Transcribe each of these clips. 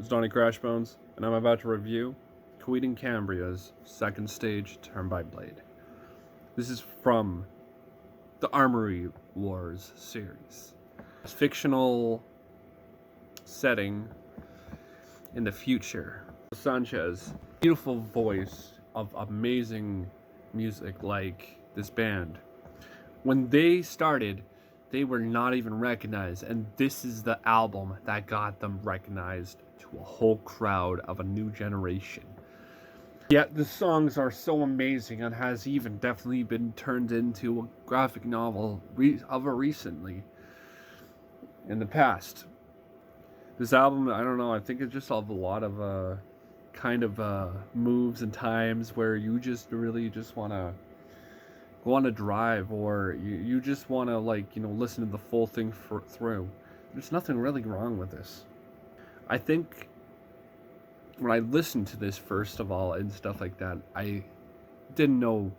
It's Donnie Crashbones, and I'm about to review Coheed Cambria's second stage Turbine Blade. This is from the Armory Wars series. A fictional setting in the future. Sanchez, beautiful voice of amazing music like this band. When they started, they were not even recognized, and this is the album that got them recognized to a whole crowd of a new generation. Yet the songs are so amazing and has even definitely been turned into a graphic novel recently in the past. This album, I don't know, I think it just have a lot of moves and times where you just really just want to go on a drive, or you just want to listen to the full thing through. There's nothing really wrong with this. I think when I listened to this first of all and stuff like that, I didn't know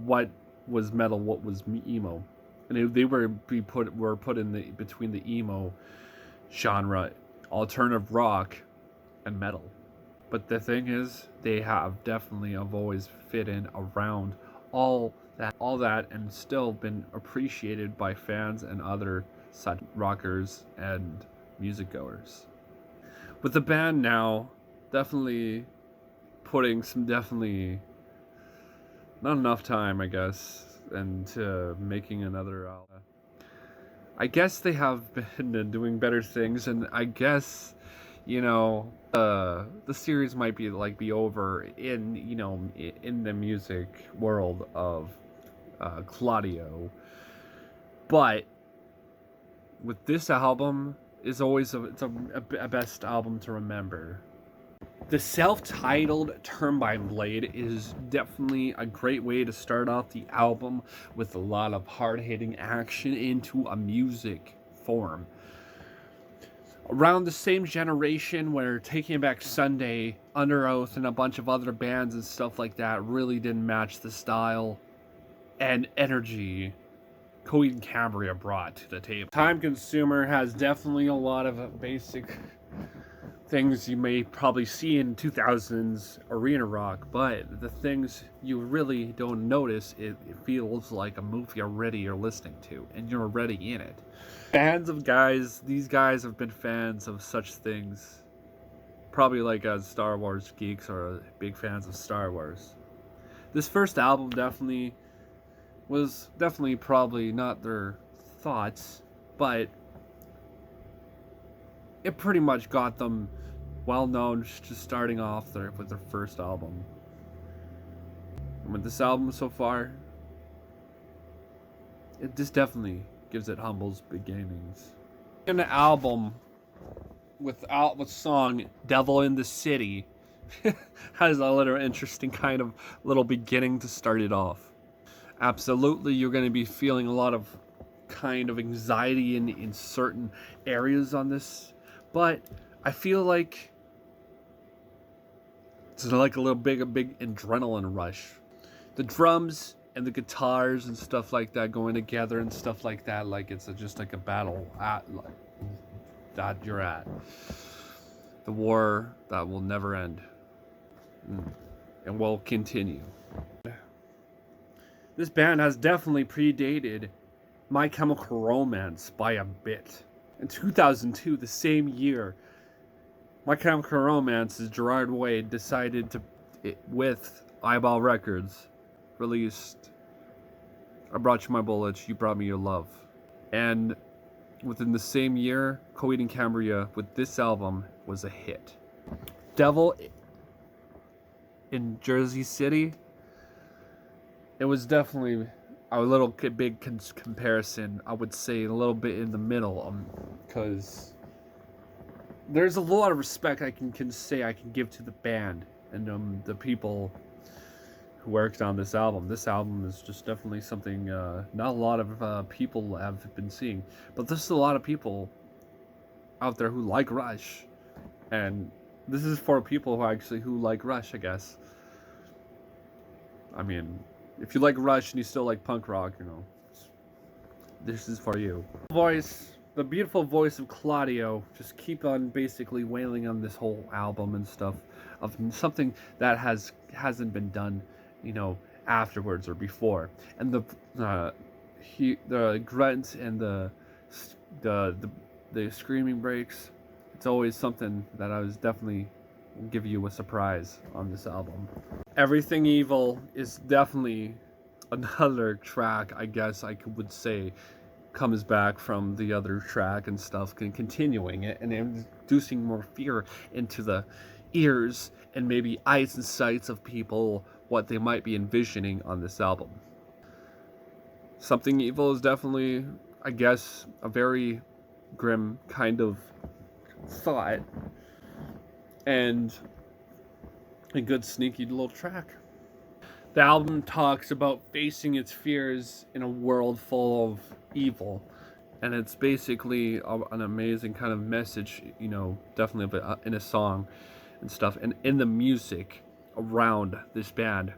what was metal, what was emo, and they were put in the between the emo genre, alternative rock, and metal. But the thing is, they have always fit in around all that and still been appreciated by fans and other such rockers and music goers. With the band now definitely putting not enough time, I guess, into making another album. I guess they have been doing better things, and I guess the series might be over in the music world of Claudio, but with this album is always a best album to remember. The self-titled Turbine Blade is definitely a great way to start off the album with a lot of hard-hitting action into a music form. Around the same generation where Taking Back Sunday, Under Oath, and a bunch of other bands and stuff like that really didn't match the style and energy Coheed Cambria brought to the table. Time Consumer has definitely a lot of basic things you may probably see in 2000s arena rock, but the things you really don't notice, it feels like a movie already you're listening to, and you're already in it. These guys have been fans of such things, probably like as Star Wars geeks or big fans of Star Wars. This first album was probably not their thoughts, but it pretty much got them well known just starting off with their first album. And with this album so far, this definitely gives it humble beginnings. An album with song Devil in the City has a little interesting kind of little beginning to start it off. Absolutely, you're going to be feeling a lot of kind of anxiety in certain areas on this, but I feel like it's like a big adrenaline rush. The drums and the guitars and stuff like that going together and stuff like that, like it's just like a battle that you're at. The war that will never end and will continue. This band has definitely predated My Chemical Romance by a bit. In 2002, the same year, My Chemical Romance's Gerard Way decided with Eyeball Records, released I Brought You My Bullets, You Brought Me Your Love. And within the same year, Coheed Cambria with this album was a hit. Devil in Jersey City, it was definitely a little big comparison, I would say, a little bit in the middle, because there's a lot of respect I can give to the band and the people who worked on this album. This album is just definitely something not a lot of people have been seeing, but there's a lot of people out there who like Rush, and this is for people who like Rush, I guess. I mean, if you like Rush and you still like punk rock, this is for you. Voice the beautiful voice of Claudio just keep on basically wailing on this whole album and stuff of something that hasn't been done, you know, afterwards or before. And the grunts and the the screaming breaks, it's always something that I was definitely give you a surprise on this album. Everything Evil is definitely another track, I guess I would say, comes back from the other track and stuff, continuing it and introducing more fear into the ears and maybe eyes and sights of people, what they might be envisioning on this album. Something Evil is definitely, I guess, a very grim kind of thought and a good sneaky little track. The album talks about facing its fears in a world full of evil, and it's basically an amazing kind of message, you know, definitely in a song and stuff, and in the music around this band,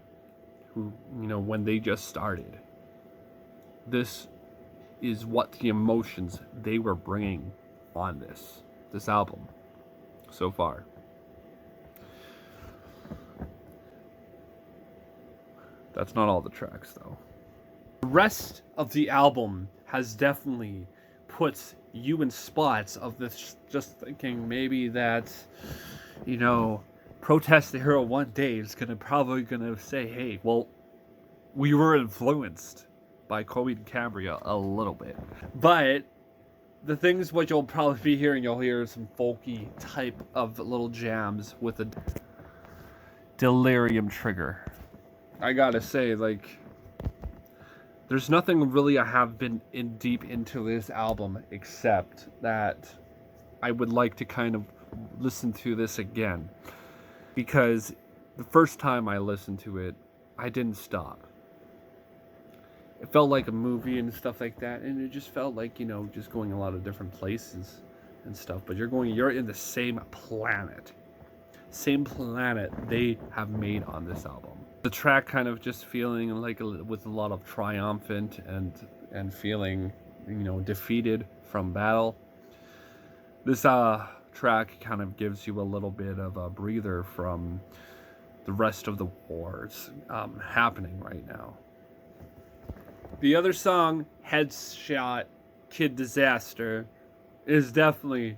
who, you know, when they just started. This is what the emotions they were bringing on this album so far. That's not all the tracks, though. The rest of the album has definitely put you in spots of this, just thinking maybe that, you know, Protest the Hero one day is probably gonna say, hey, well, we were influenced by Coheed Cambria a little bit. But the things what you'll probably be hearing, you'll hear some folky type of little jams with a delirium trigger. I gotta say, like, there's nothing really I have been in deep into this album except that I would like to kind of listen to this again, because the first time I listened to it, I didn't stop. It felt like a movie and stuff like that, and it just felt like, you know, just going a lot of different places and stuff, but you're in the same planet they have made on this album. The track kind of just feeling like with a lot of triumphant and feeling, you know, defeated from battle. This track kind of gives you a little bit of a breather from the rest of the wars happening right now. The other song, Headshot Kid Disaster, is definitely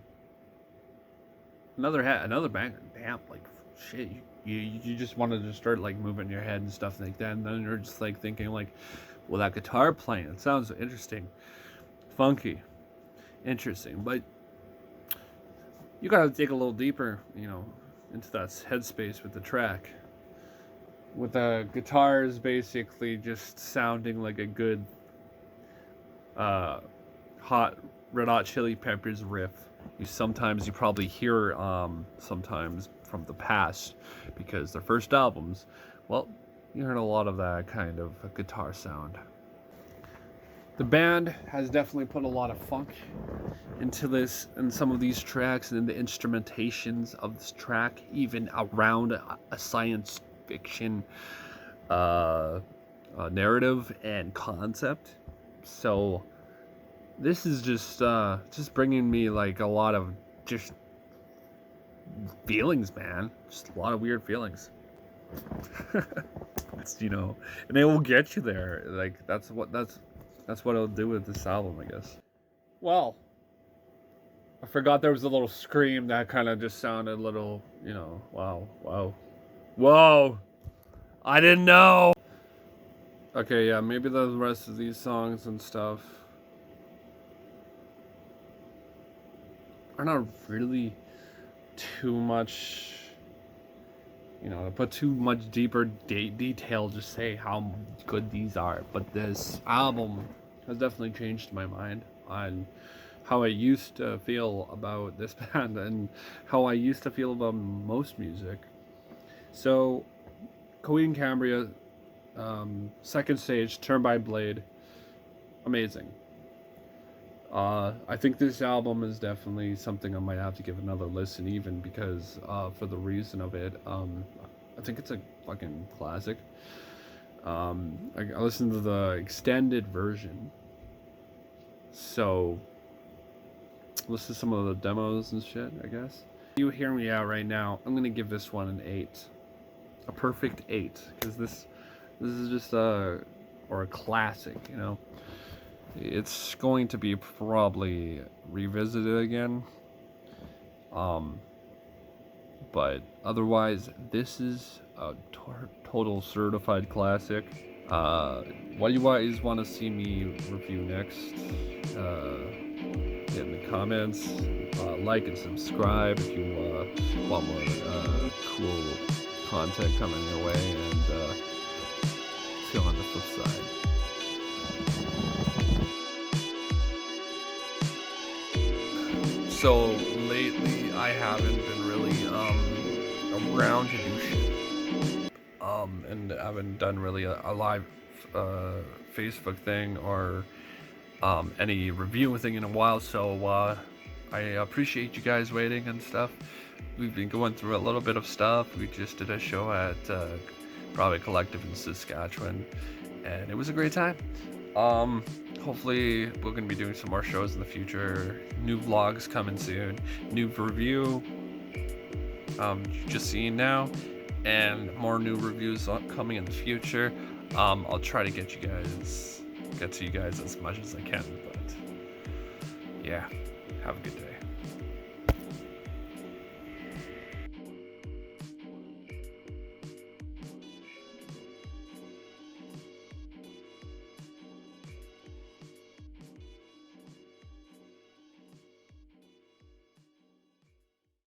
another banger. Damn, like, shit, you just wanted to start, like, moving your head and stuff like that, and then you're just, like, thinking, like, well, that guitar playing, it sounds interesting, funky, interesting, but you gotta dig a little deeper, you know, into that headspace with the track, with the guitars basically just sounding like a good hot Red Hot Chili Peppers riff. You probably hear sometimes from the past, because their first albums, well, you heard a lot of that kind of guitar sound. The band has definitely put a lot of funk into this and some of these tracks, and in the instrumentations of this track, even around a science fiction narrative and concept. So this is just bringing me like a lot of just feelings, man. Just a lot of weird feelings. It's, you know, and it will get you there. Like that's what it'll do with this album, I guess. Well, I forgot there was a little scream that kind of just sounded a little, you know, whoa. I didn't know. Okay, yeah, maybe the rest of these songs and stuff are not really too much, you know, to put too much deeper detail to say how good these are. But this album has definitely changed my mind on how I used to feel about this band and how I used to feel about most music. So, Coheed Cambria, second stage, Turbine Blade, amazing. I think this album is definitely something I might have to give another listen, even because for the reason of it, I think it's a fucking classic. I listened to the extended version, so listen to some of the demos and shit, I guess. You hear me out right now. I'm gonna give this one an 8, a perfect 8, because this is just a classic, you know. It's going to be probably revisited again. But otherwise, this is a total certified classic. What do you guys want to see me review next? Get in the comments. Like and subscribe if you want more cool content coming your way. And see you on the flip side. So lately, I haven't been really around to do shit. And I haven't done really a live Facebook thing or any review thing in a while. So I appreciate you guys waiting and stuff. We've been going through a little bit of stuff. We just did a show at Private Collective in Saskatchewan, and it was a great time. Hopefully we're going to be doing some more shows in the future. New vlogs coming soon. New review just seeing now, and more new reviews coming in the future. I'll try to get to you guys as much as I can, but yeah, have a good day.